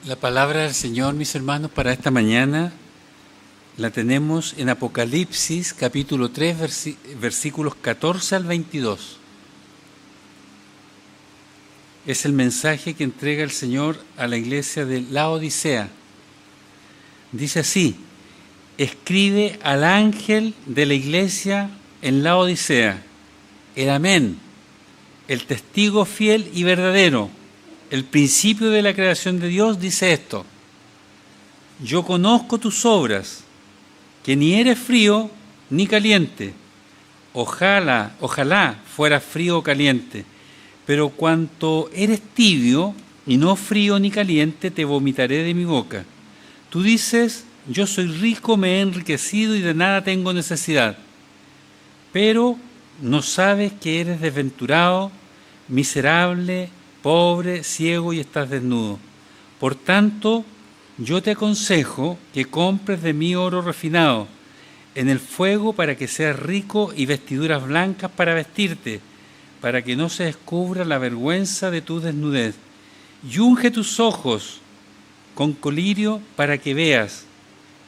La palabra del Señor, mis hermanos, para esta mañana la tenemos en Apocalipsis, capítulo 3, versículos 14 al 22. Es el mensaje que entrega el Señor a la iglesia de Laodicea. Dice así: escribe al ángel de la iglesia en Laodicea, el Amén, el testigo fiel y verdadero, el principio de la creación de Dios, dice esto: yo conozco tus obras, que ni eres frío ni caliente. Ojalá fueras frío o caliente, pero cuanto eres tibio y no frío ni caliente, te vomitaré de mi boca. Tú dices: yo soy rico, me he enriquecido y de nada tengo necesidad, pero no sabes que eres desventurado, miserable, pobre, ciego y estás desnudo. Por tanto, yo te aconsejo que compres de mí oro refinado en el fuego para que seas rico, y vestiduras blancas para vestirte, para que no se descubra la vergüenza de tu desnudez. Y unge tus ojos con colirio para que veas.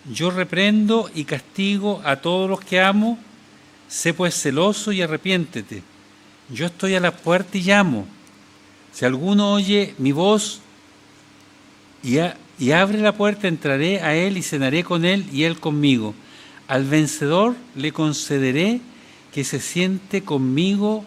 Yo reprendo y castigo a todos los que amo. Sé pues celoso y arrepiéntete. Yo estoy a la puerta y llamo. Si alguno oye mi voz y abre la puerta, entraré a él y cenaré con él y él conmigo. Al vencedor le concederé que se siente conmigo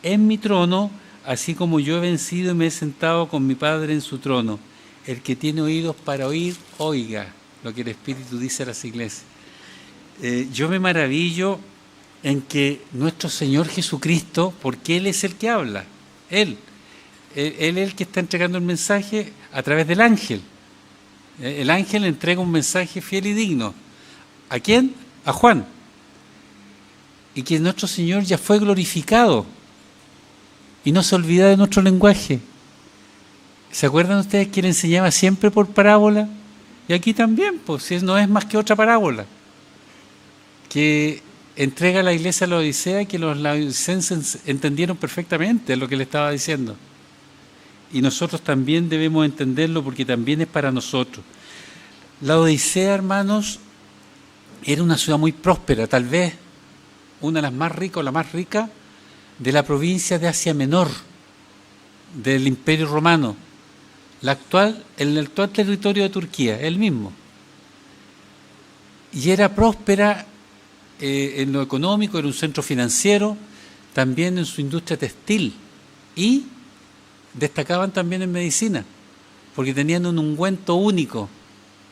en mi trono, así como yo he vencido y me he sentado con mi Padre en su trono. El que tiene oídos para oír, oiga lo que el Espíritu dice a las iglesias. Yo me maravillo en que nuestro Señor Jesucristo, porque Él es el que habla, Él es el que está entregando el mensaje a través del ángel. El ángel entrega un mensaje fiel y digno. ¿A quién? A Juan. Y que nuestro Señor ya fue glorificado y no se olvida de nuestro lenguaje. ¿Se acuerdan ustedes que Él enseñaba siempre por parábola? Y aquí también, pues, si no es más que otra parábola que entrega a la iglesia de la Odisea, que los laodicenses entendieron perfectamente lo que le estaba diciendo. Y nosotros también debemos entenderlo, porque también es para nosotros. La Odisea, hermanos, era una ciudad muy próspera, tal vez una de las más ricas o la más rica de la provincia de Asia Menor, del Imperio Romano, el actual territorio de Turquía, el mismo. Y era próspera en lo económico, era un centro financiero, también en su industria textil, y destacaban también en medicina, porque tenían un ungüento único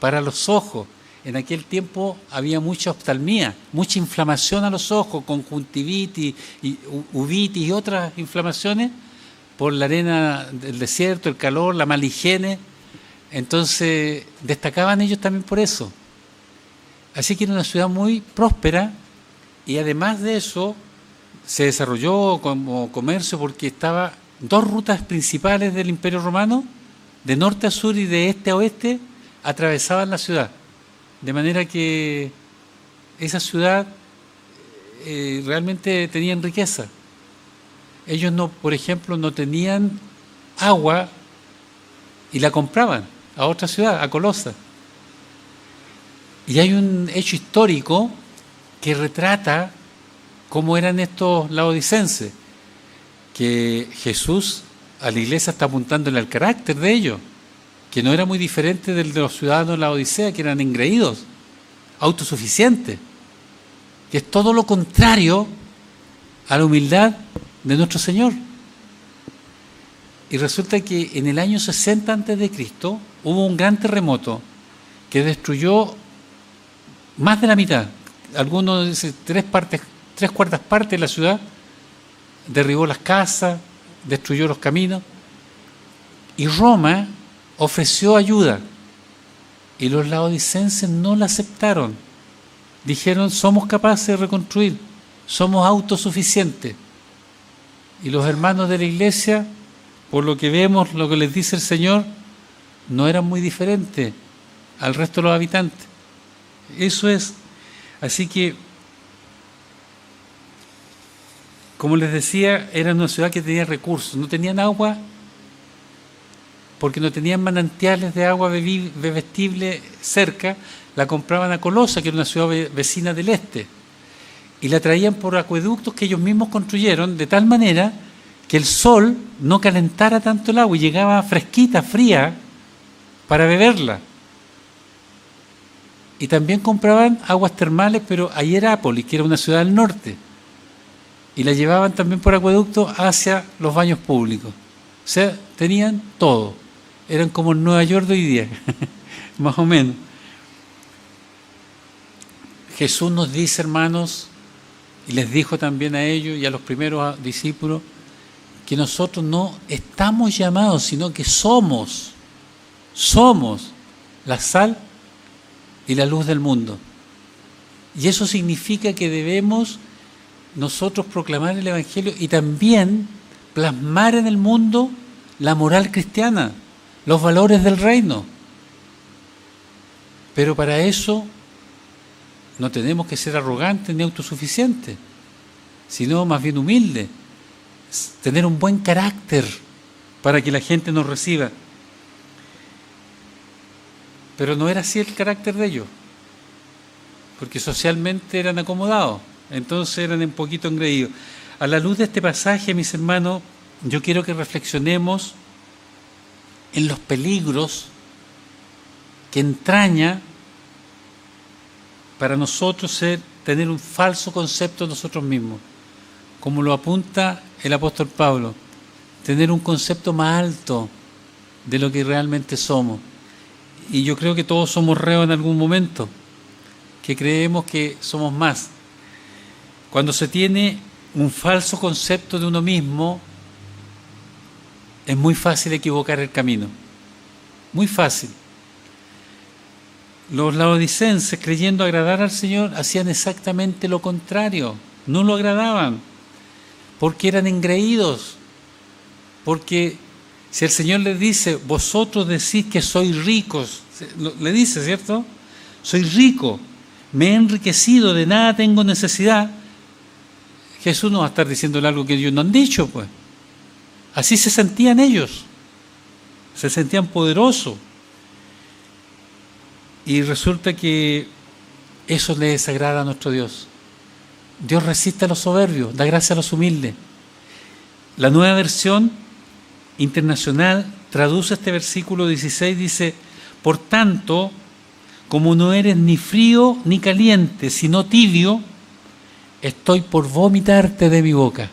para los ojos. En aquel tiempo había mucha oftalmía, mucha inflamación a los ojos, conjuntivitis, y uvitis y otras inflamaciones por la arena del desierto, el calor, la mala higiene. Entonces destacaban ellos también por eso. Así que era una ciudad muy próspera, y además de eso se desarrolló como comercio, porque estaba dos rutas principales del Imperio Romano, de norte a sur y de este a oeste, atravesaban la ciudad. De manera que esa ciudad realmente tenían riqueza. Ellos, no, por ejemplo, no tenían agua y la compraban a otra ciudad, a Colosa. Y hay un hecho histórico que retrata cómo eran estos laodicenses, que Jesús a la iglesia está apuntándole al carácter de ellos, que no era muy diferente del de los ciudadanos de la Odisea, que eran engreídos, autosuficientes, que es todo lo contrario a la humildad de nuestro Señor. Y resulta que en el año 60 a.C. hubo un gran terremoto que destruyó más de la mitad, algunos dicen tres cuartas partes de la ciudad, derribó las casas, destruyó los caminos, y Roma ofreció ayuda, y los laodicenses no la aceptaron. Dijeron: somos capaces de reconstruir, somos autosuficientes. Y los hermanos de la iglesia, por lo que vemos, lo que les dice el Señor, no eran muy diferentes al resto de los habitantes. Eso es. Así que, como les decía, era una ciudad que tenía recursos, no tenían agua porque no tenían manantiales de agua bebestible cerca, la compraban a Colosa, que era una ciudad vecina del este, y la traían por acueductos que ellos mismos construyeron, de tal manera que el sol no calentara tanto el agua y llegaba fresquita, fría, para beberla. Y también compraban aguas termales, pero a Hierápolis, que era una ciudad del norte, y la llevaban también por acueducto hacia los baños públicos. O sea, tenían todo. Eran como en Nueva York de hoy día, más o menos. Jesús nos dice, hermanos, y les dijo también a ellos y a los primeros discípulos, que nosotros no estamos llamados, sino que somos la sal y la luz del mundo. Y eso significa que debemos nosotros proclamar el Evangelio y también plasmar en el mundo la moral cristiana, los valores del reino. Pero para eso no tenemos que ser arrogantes ni autosuficientes, sino más bien humildes, tener un buen carácter para que la gente nos reciba. Pero no era así el carácter de ellos, porque socialmente eran acomodados, entonces eran un poquito engreídos. A la luz de este pasaje, mis hermanos, yo quiero que reflexionemos en los peligros que entraña para nosotros tener un falso concepto de nosotros mismos, como lo apunta el apóstol Pablo, tener un concepto más alto de lo que realmente somos. Y yo creo que todos somos reos en algún momento, que creemos que somos más. Cuando se tiene un falso concepto de uno mismo, es muy fácil equivocar el camino. Muy fácil. Los laodicenses, creyendo agradar al Señor, hacían exactamente lo contrario. No lo agradaban, porque eran engreídos. Porque si el Señor les dice, vosotros decís que sois ricos, le dice, ¿cierto? Soy rico, me he enriquecido, de nada tengo necesidad. Jesús no va a estar diciéndole algo que ellos no han dicho, pues. Así se sentían ellos, se sentían poderosos. Y resulta que eso le desagrada a nuestro Dios. Dios resiste a los soberbios, da gracia a los humildes. La Nueva Versión Internacional traduce este versículo 16, dice, por tanto, como no eres ni frío ni caliente, sino tibio, estoy por vomitarte de mi boca.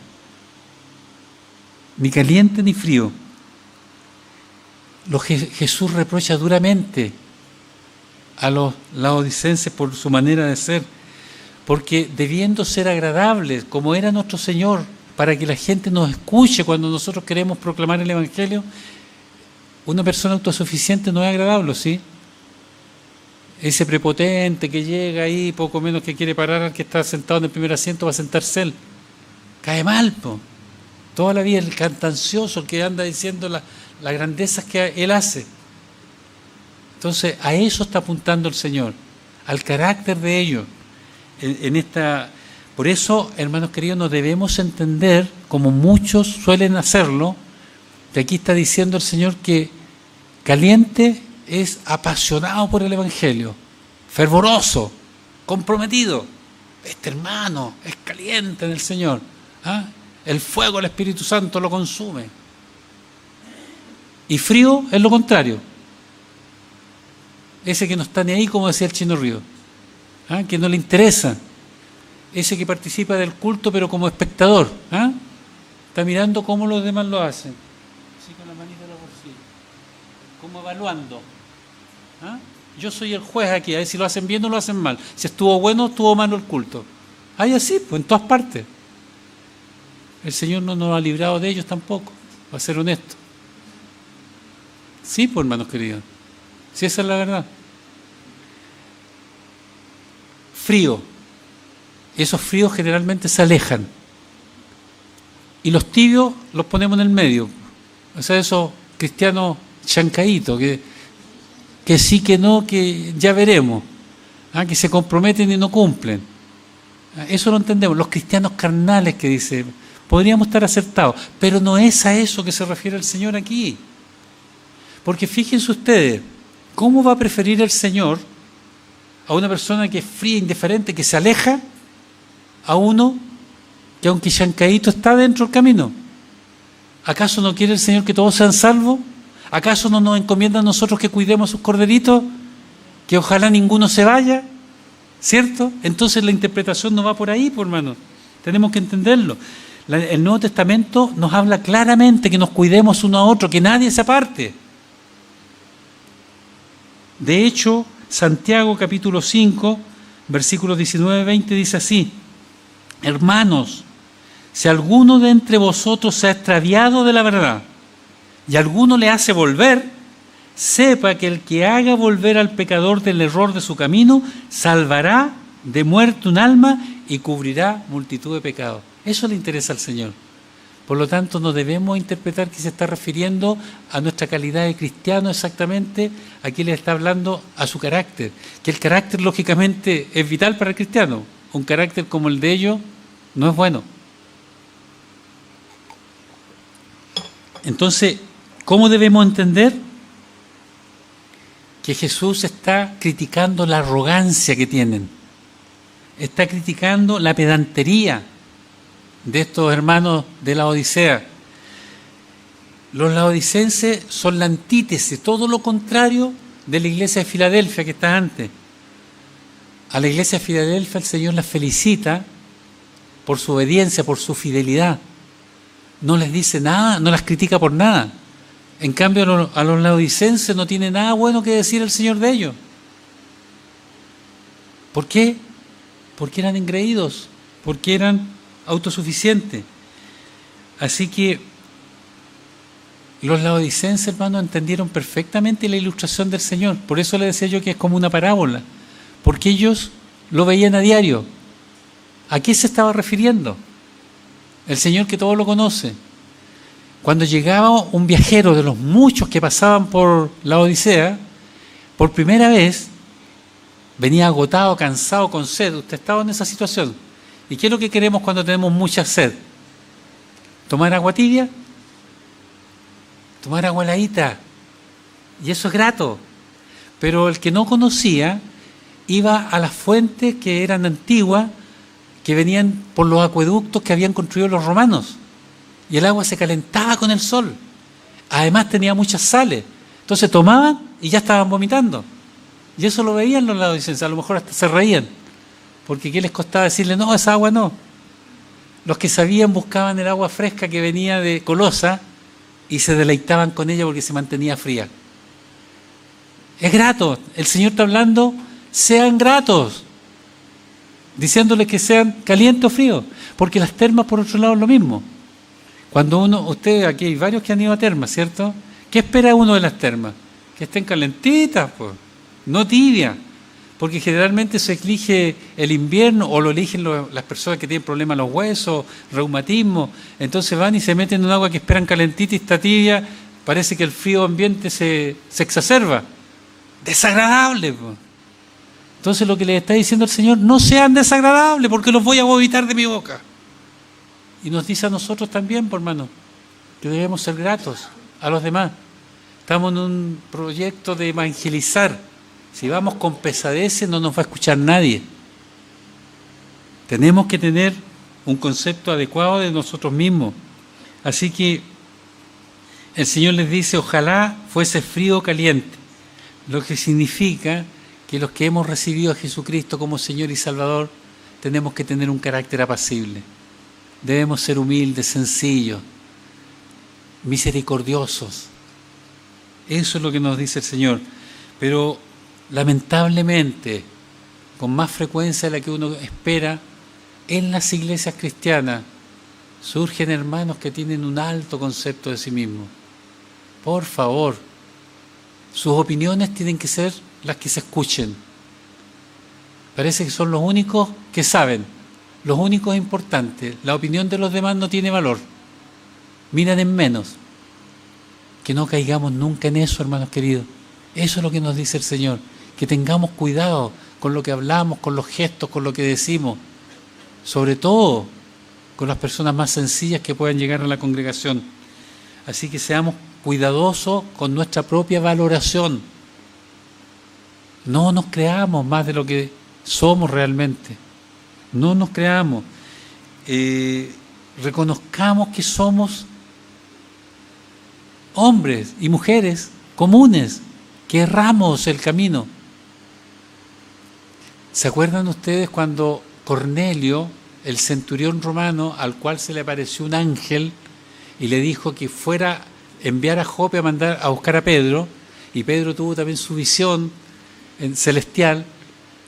Ni caliente ni frío. Jesús reprocha duramente a los laodicenses por su manera de ser, porque debiendo ser agradables, como era nuestro Señor, para que la gente nos escuche cuando nosotros queremos proclamar el Evangelio, una persona autosuficiente no es agradable, ¿sí? Ese prepotente que llega ahí, poco menos que quiere parar al que está sentado en el primer asiento, va a sentarse él. Cae mal, po. Toda la vida el cantancioso, el que anda diciendo las grandezas que él hace. Entonces, a eso está apuntando el Señor, al carácter de ellos. Por eso, hermanos queridos, nos debemos entender, como muchos suelen hacerlo, que aquí está diciendo el Señor que caliente es apasionado por el Evangelio, fervoroso, comprometido. Este hermano es caliente en el Señor. ¿Ah? El fuego del Espíritu Santo lo consume. Y frío es lo contrario. Ese que no está ni ahí, como decía el Chino Río, ¿ah? Que no le interesa. Ese que participa del culto pero como espectador, ¿ah? Está mirando cómo los demás lo hacen, así con la manita en los bolsillos, como evaluando, ¿ah? Yo soy el juez aquí, a ver si lo hacen bien o lo hacen mal, si estuvo bueno o estuvo malo el culto. Hay así, pues en todas partes. El Señor no nos ha librado de ellos tampoco, para ser honesto. Sí, pues hermanos queridos, sí, esa es la verdad. Frío. Esos fríos generalmente se alejan. Y los tibios los ponemos en el medio. O sea, esos cristianos chancaditos, que sí, que no, que ya veremos. ¿Ah? Que se comprometen y no cumplen. Eso lo entendemos. Los cristianos carnales que dice, podríamos estar acertados. Pero no es a eso que se refiere el Señor aquí. Porque fíjense ustedes, ¿cómo va a preferir el Señor a una persona que es fría, indiferente, que se aleja, a uno que aunque chancadito está dentro del camino? ¿Acaso no quiere el Señor que todos sean salvos? ¿Acaso no nos encomienda a nosotros que cuidemos a sus corderitos? Que ojalá ninguno se vaya, ¿cierto? Entonces la interpretación no va por ahí, por hermanos. Tenemos que entenderlo. El Nuevo Testamento nos habla claramente que nos cuidemos uno a otro, que nadie se aparte. De hecho, Santiago capítulo 5, versículos 19-20 dice así: hermanos, si alguno de entre vosotros se ha extraviado de la verdad y alguno le hace volver, sepa que el que haga volver al pecador del error de su camino, salvará de muerte un alma y cubrirá multitud de pecados. Eso le interesa al Señor. Por lo tanto, no debemos interpretar que se está refiriendo a nuestra calidad de cristiano exactamente. Aquí le está hablando a su carácter, que el carácter lógicamente es vital para el cristiano. Un carácter como el de ellos no es bueno. Entonces, ¿cómo debemos entender? Que Jesús está criticando la arrogancia que tienen, está criticando la pedantería de estos hermanos de la Odisea. Los laodicenses son la antítesis, todo lo contrario de la iglesia de Filadelfia que está antes. A la iglesia de Filadelfia el Señor las felicita por su obediencia, por su fidelidad. No les dice nada, no las critica por nada. En cambio, a los laodicenses no tiene nada bueno que decir el Señor de ellos. ¿Por qué? Porque eran engreídos, porque eran autosuficientes. Así que los laodicenses, hermanos, entendieron perfectamente la ilustración del Señor. Por eso le decía yo que es como una parábola, porque ellos lo veían a diario. ¿A qué se estaba refiriendo? El Señor que todo lo conoce. Cuando llegaba un viajero de los muchos que pasaban por la Odisea, por primera vez, venía agotado, cansado, con sed. Usted estaba en esa situación. ¿Y qué es lo que queremos cuando tenemos mucha sed? ¿Tomar agua tibia? Tomar agua heladita. Y eso es grato. Pero el que no conocía, iba a las fuentes que eran antiguas, que venían por los acueductos que habían construido los romanos. Y el agua se calentaba con el sol. Además tenía muchas sales. Entonces tomaban y ya estaban vomitando. Y eso lo veían los laodicenses, a lo mejor hasta se reían. Porque ¿qué les costaba decirle, no, esa agua no? Los que sabían buscaban el agua fresca que venía de Colosa y se deleitaban con ella porque se mantenía fría. Es grato. El Señor está hablando, sean gratos. Diciéndoles que sean calientes o fríos. Porque las termas, por otro lado, es lo mismo. Cuando ustedes, aquí hay varios que han ido a termas, ¿cierto? ¿Qué espera uno de las termas? Que estén calentitas, pues, no tibias. Porque generalmente se elige el invierno o lo eligen las personas que tienen problemas en los huesos, reumatismo. Entonces van y se meten en un agua que esperan calentita y está tibia. Parece que el frío ambiente se exacerba. Desagradable, pues. Entonces lo que les está diciendo el Señor, no sean desagradables porque los voy a vomitar de mi boca. Y nos dice a nosotros también, por hermano, que debemos ser gratos a los demás. Estamos en un proyecto de evangelizar. Si vamos con pesadeces no nos va a escuchar nadie. Tenemos que tener un concepto adecuado de nosotros mismos. Así que el Señor les dice, ojalá fuese frío o caliente. Lo que significa que los que hemos recibido a Jesucristo como Señor y Salvador tenemos que tener un carácter apacible. Debemos ser humildes, sencillos, misericordiosos. Eso es lo que nos dice el Señor. Pero lamentablemente, con más frecuencia de la que uno espera, en las iglesias cristianas surgen hermanos que tienen un alto concepto de sí mismos. Por favor, sus opiniones tienen que ser las que se escuchen. Parece que son los únicos que saben, los únicos importantes. La opinión de los demás no tiene valor. Miran en menos. Que no caigamos nunca en eso, hermanos queridos. Eso es lo que nos dice el Señor. Que tengamos cuidado con lo que hablamos, con los gestos, con lo que decimos. Sobre todo con las personas más sencillas que puedan llegar a la congregación. Así que seamos cuidadosos con nuestra propia valoración. No nos creamos más de lo que somos realmente. No nos creamos. Reconozcamos que somos hombres y mujeres comunes, que erramos el camino. ¿Se acuerdan ustedes cuando Cornelio, el centurión romano, al cual se le apareció un ángel y le dijo que fuera a enviar a Jope a mandar a buscar a Pedro, y Pedro tuvo también su visión celestial,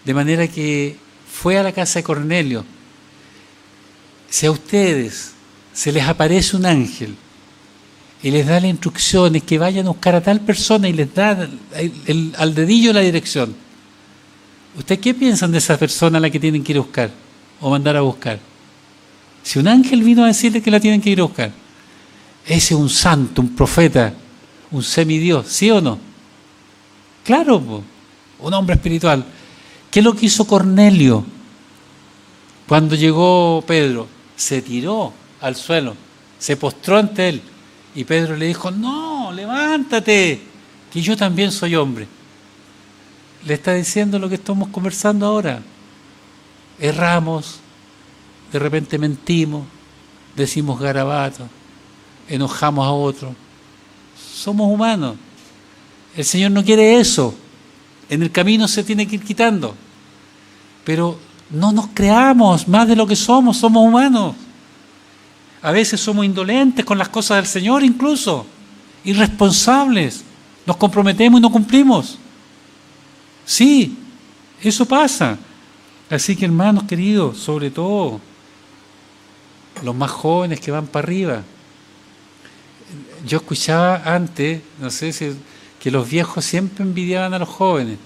de manera que fue a la casa de Cornelio? Si a ustedes se les aparece un ángel y les da las instrucciones que vayan a buscar a tal persona y les da al dedillo la dirección, ¿ustedes qué piensan de esa persona a la que tienen que ir a buscar o mandar a buscar? Si un ángel vino a decirles que la tienen que ir a buscar, ese es un santo, un profeta, un semidios, ¿sí o no? Claro, un hombre espiritual. ¿Qué es lo que hizo Cornelio cuando llegó Pedro? Se tiró al suelo, se postró ante él, y Pedro le dijo: no, levántate, que yo también soy hombre. Le está diciendo lo que estamos conversando ahora. Erramos, de repente mentimos, decimos garabatos, enojamos a otros. Somos humanos. El Señor no quiere eso. En el camino se tiene que ir quitando. Pero no nos creamos más de lo que somos humanos. A veces somos indolentes con las cosas del Señor, incluso irresponsables. Nos comprometemos y no cumplimos. Sí, eso pasa. Así que, hermanos queridos, sobre todo los más jóvenes que van para arriba. Yo escuchaba antes, no sé si, que los viejos siempre envidiaban a los jóvenes.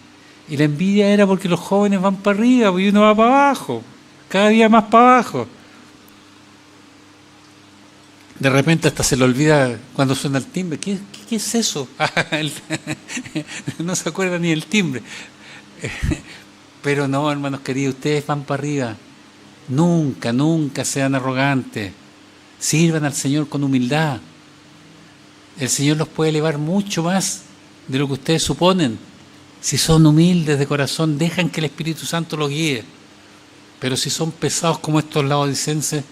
Y la envidia era porque los jóvenes van para arriba y uno va para abajo, cada día más para abajo. De repente hasta se le olvida cuando suena el timbre. ¿Qué es eso? No se acuerda ni del timbre. Pero no, hermanos queridos, ustedes van para arriba. Nunca, nunca sean arrogantes. Sirvan al Señor con humildad. El Señor los puede elevar mucho más de lo que ustedes suponen. Si son humildes de corazón, dejan que el Espíritu Santo los guíe. Pero si son pesados como estos laodicenses,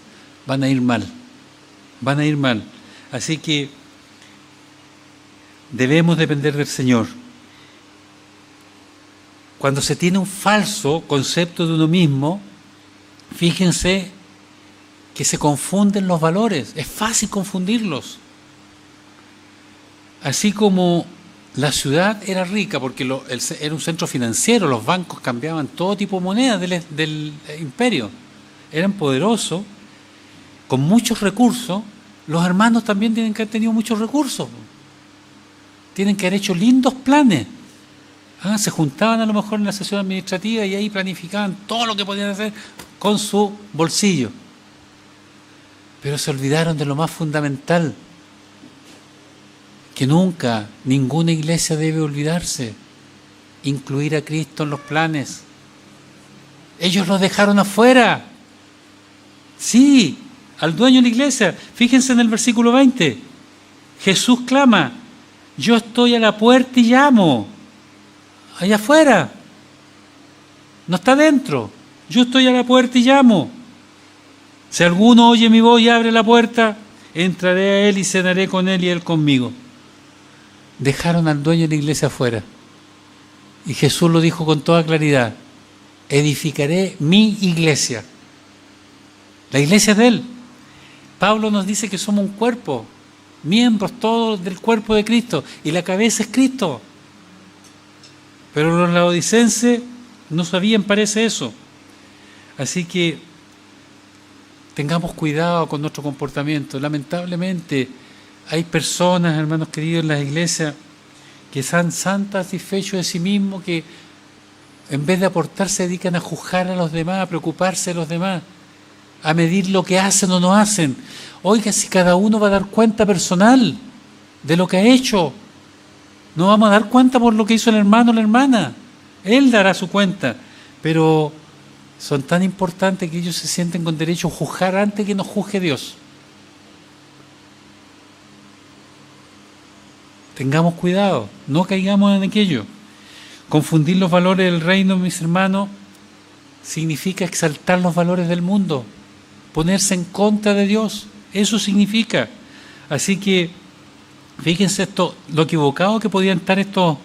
van a ir mal. Van a ir mal. Así que debemos depender del Señor. Cuando se tiene un falso concepto de uno mismo, fíjense que se confunden los valores. Es fácil confundirlos. Así como la ciudad era rica porque era un centro financiero, los bancos cambiaban todo tipo de monedas del imperio. Eran poderosos, con muchos recursos. Los hermanos también tienen que haber tenido muchos recursos. Tienen que haber hecho lindos planes. Se juntaban a lo mejor en la sesión administrativa y ahí planificaban todo lo que podían hacer con su bolsillo. Pero se olvidaron de lo más fundamental, que nunca ninguna iglesia debe olvidarse: incluir a Cristo en los planes. Ellos los dejaron afuera. Sí, al dueño de la iglesia. Fíjense en el versículo 20. Jesús clama: yo estoy a la puerta y llamo. Allá afuera. No está dentro. Yo estoy a la puerta y llamo. Si alguno oye mi voz y abre la puerta, entraré a él y cenaré con él y él conmigo. Dejaron al dueño de la iglesia afuera. Y Jesús lo dijo con toda claridad: edificaré mi iglesia. La iglesia es de él. Pablo nos dice que somos un cuerpo, miembros todos del cuerpo de Cristo, y la cabeza es Cristo. Pero los laodicenses no sabían, parece, eso. Así que tengamos cuidado con nuestro comportamiento. Lamentablemente hay personas, hermanos queridos, en las iglesias que están tan satisfechos de sí mismos que en vez de aportar se dedican a juzgar a los demás, a preocuparse de los demás, a medir lo que hacen o no hacen. Oiga, si cada uno va a dar cuenta personal de lo que ha hecho, no vamos a dar cuenta por lo que hizo el hermano o la hermana. Él dará su cuenta. Pero son tan importantes que ellos se sienten con derecho a juzgar antes que nos juzgue Dios. tengamos cuidado, no caigamos en aquello. Confundir los valores del reino, mis hermanos, significa exaltar los valores del mundo, ponerse en contra de Dios, eso significa. Así que, fíjense esto, lo equivocado que podían estar estos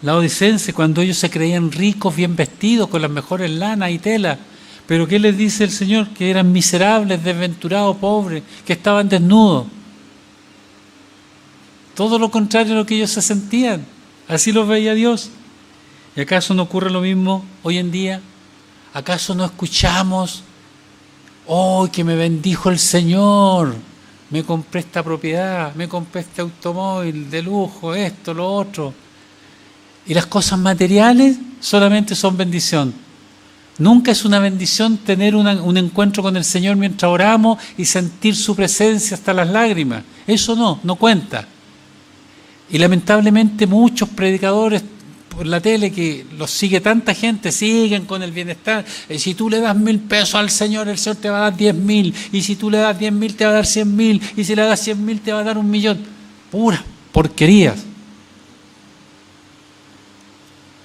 laodicenses cuando ellos se creían ricos, bien vestidos, con las mejores lanas y telas. Pero ¿qué les dice el Señor? Que eran miserables, desventurados, pobres, que estaban desnudos. Todo lo contrario a lo que ellos se sentían. Así los veía Dios. ¿Y acaso no ocurre lo mismo hoy en día? ¿Acaso no escuchamos? ¡Oh, que me bendijo el Señor! Me compré esta propiedad, me compré este automóvil de lujo, esto, lo otro. Y las cosas materiales solamente son bendición. Nunca es una bendición tener un encuentro con el Señor mientras oramos y sentir su presencia hasta las lágrimas. Eso no cuenta. Y lamentablemente muchos predicadores por la tele, que los sigue tanta gente, siguen con el bienestar. Y si tú le das 1.000 pesos al Señor, el Señor te va a dar 10.000. Y si tú le das 10.000, te va a dar 100.000. Y si le das 100.000, te va a dar 1.000.000. Puras porquerías.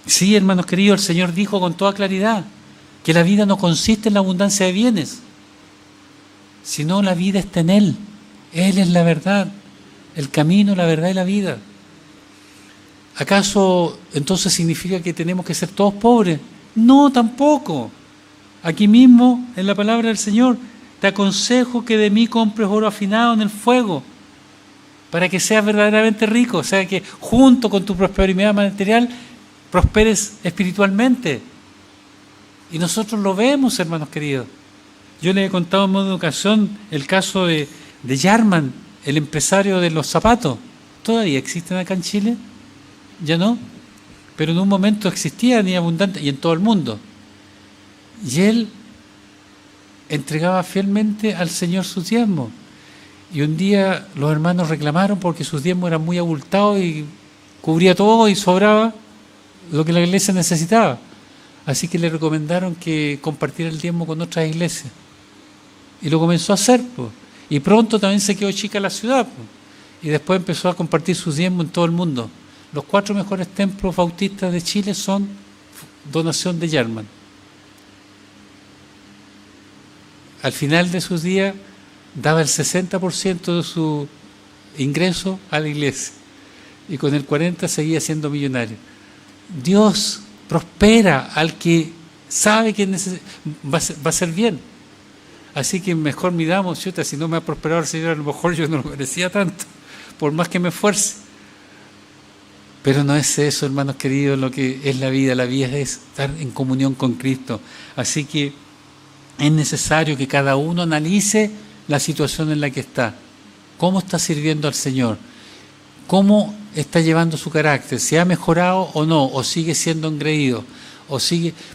Sí, hermanos queridos, el Señor dijo con toda claridad que la vida no consiste en la abundancia de bienes, sino la vida está en Él. Él es la verdad, el camino, la verdad y la vida. ¿Acaso entonces significa que tenemos que ser todos pobres? No, tampoco. Aquí mismo, en la palabra del Señor, te aconsejo que de mí compres oro afinado en el fuego, para que seas verdaderamente rico, o sea que junto con tu prosperidad material, prosperes espiritualmente. Y nosotros lo vemos, hermanos queridos. Yo les he contado en modo de ocasión el caso de Yarman, el empresario de los zapatos. ¿Todavía existen acá en Chile? Ya no, pero en un momento existían y abundantes, y en todo el mundo. Y él entregaba fielmente al Señor sus diezmos. Y un día los hermanos reclamaron porque sus diezmos eran muy abultados y cubría todo y sobraba lo que la iglesia necesitaba. Así que le recomendaron que compartiera el diezmo con otras iglesias. Y lo comenzó a hacer, pues. Y pronto también se quedó chica la ciudad, pues. Y después empezó a compartir sus diezmos en todo el mundo. Los 4 mejores templos bautistas de Chile son donación de Yarman. Al final de sus días daba el 60% de su ingreso a la iglesia y con el 40% seguía siendo millonario. Dios prospera al que sabe que va a ser bien. Así que mejor midamos, si no me ha prosperado el Señor, a lo mejor yo no lo merecía tanto, por más que me esfuerce. Pero no es eso, hermanos queridos, lo que es la vida. La vida es estar en comunión con Cristo. Así que es necesario que cada uno analice la situación en la que está. ¿Cómo está sirviendo al Señor? ¿Cómo está llevando su carácter? ¿Se ha mejorado o no? ¿O sigue siendo engreído?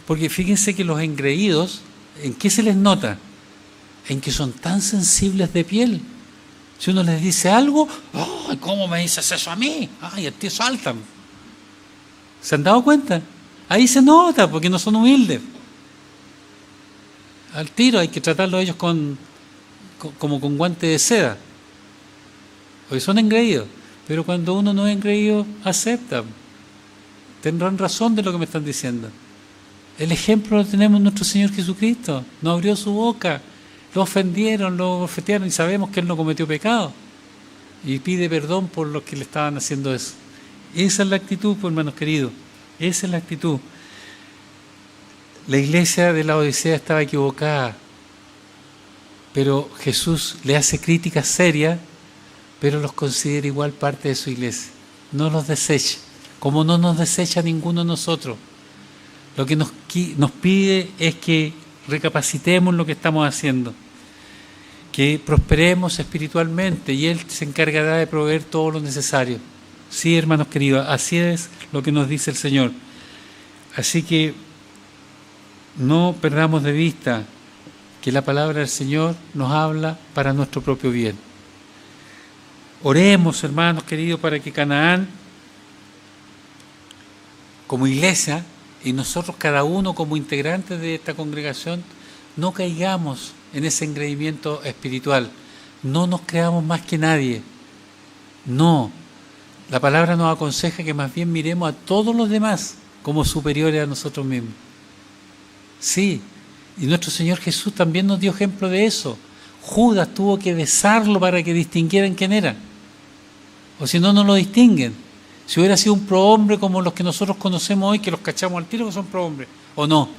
Porque fíjense que los engreídos, ¿en qué se les nota? En que son tan sensibles de piel. Si uno les dice algo, ¡ay, cómo me dices eso a mí! ¡Ay, a ti saltan! ¿Se han dado cuenta? Ahí se nota, porque no son humildes. Al tiro hay que tratarlo ellos como con guante de seda. Porque son engreídos. Pero cuando uno no es engreído, acepta. Tendrán razón de lo que me están diciendo. El ejemplo lo tenemos en nuestro Señor Jesucristo. No abrió su boca. Lo ofendieron, lo bofetearon y sabemos que Él no cometió pecado. Y pide perdón por los que le estaban haciendo eso. Esa es la actitud, pues, hermanos queridos. Esa es la actitud. La iglesia de la Odisea estaba equivocada. Pero Jesús le hace críticas serias, pero los considera igual parte de su iglesia. No los desecha. Como no nos desecha ninguno de nosotros. Lo que nos pide es que recapacitemos lo que estamos haciendo, que prosperemos espiritualmente y Él se encargará de proveer todo lo necesario. Sí, hermanos queridos, así es lo que nos dice el Señor. Así que no perdamos de vista que la palabra del Señor nos habla para nuestro propio bien. Oremos, hermanos queridos, para que Canaán, como iglesia, y nosotros cada uno como integrantes de esta congregación, no caigamos en ese engreimiento espiritual. No nos creamos más que nadie. No. La palabra nos aconseja que más bien miremos a todos los demás como superiores a nosotros mismos. Sí, y nuestro Señor Jesús también nos dio ejemplo de eso. Judas tuvo que besarlo para que distinguieran quién era. O si no, no lo distinguen. Si hubiera sido un prohombre como los que nosotros conocemos hoy, que los cachamos al tiro que son prohombres, o no.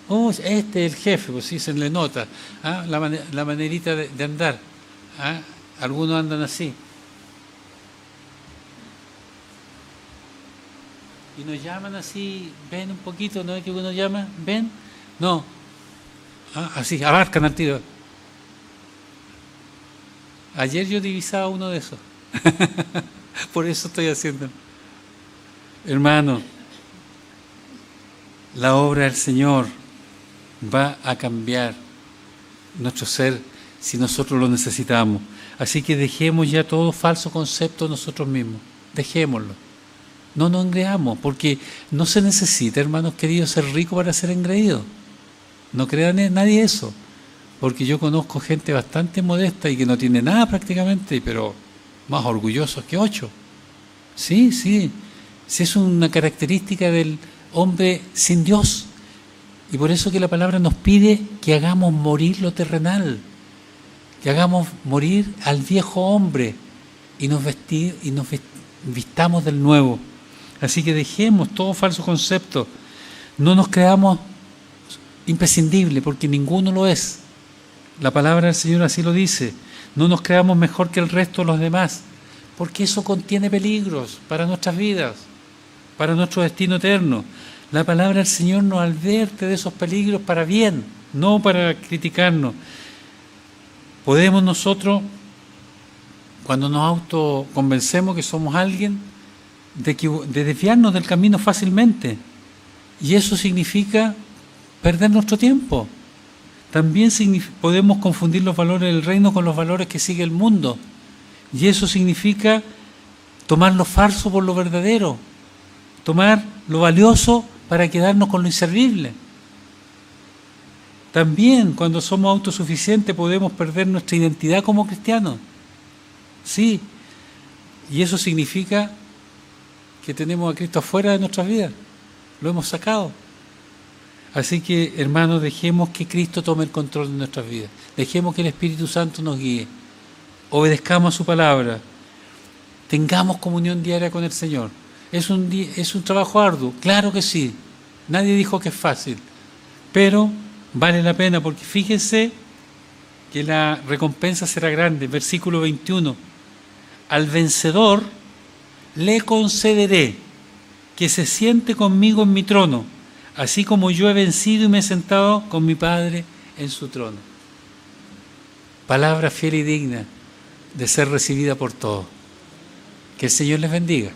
Oh, este es el jefe, pues sí, se le nota. ¿Ah? La manerita de andar. ¿Ah? Algunos andan así. Y nos llaman así, ven un poquito, ¿no es que uno llama? ¿Ven? No. ¿Ah? Así, abarcan al tiro. Ayer yo divisaba uno de esos. Por eso estoy haciendo. Hermano, la obra del Señor va a cambiar nuestro ser si nosotros lo necesitamos. Así que dejemos ya todo falso concepto nosotros mismos. Dejémoslo. No nos engreamos, porque no se necesita, hermanos queridos, ser rico para ser engreído. No crean en nadie eso, porque yo conozco gente bastante modesta y que no tiene nada prácticamente, pero más orgullosos que 8. Sí, sí, sí, es una característica del hombre sin Dios. Y por eso que la palabra nos pide que hagamos morir lo terrenal, que hagamos morir al viejo hombre y nos vistamos del nuevo. Así que dejemos todo falso concepto, no nos creamos imprescindibles, porque ninguno lo es. La palabra del Señor así lo dice. No nos creamos mejor que el resto de los demás, porque eso contiene peligros para nuestras vidas, para nuestro destino eterno. La palabra del Señor nos advierte de esos peligros para bien, no para criticarnos. Podemos nosotros, cuando nos autoconvencemos que somos alguien, de desviarnos del camino fácilmente. Y eso significa perder nuestro tiempo. También podemos confundir los valores del reino con los valores que sigue el mundo. Y eso significa tomar lo falso por lo verdadero, tomar lo valioso para quedarnos con lo inservible. También cuando somos autosuficientes podemos perder nuestra identidad como cristianos. Sí, y eso significa que tenemos a Cristo afuera de nuestras vidas, lo hemos sacado. Así que, hermanos, dejemos que Cristo tome el control de nuestras vidas, dejemos que el Espíritu Santo nos guíe, obedezcamos a su palabra, tengamos comunión diaria con el Señor. ¿Es un trabajo arduo? Claro que sí, nadie dijo que es fácil, pero vale la pena, porque fíjense que la recompensa será grande. Versículo 21, al vencedor le concederé que se siente conmigo en mi trono, así como yo he vencido y me he sentado con mi Padre en su trono. Palabra fiel y digna de ser recibida por todos. Que el Señor les bendiga.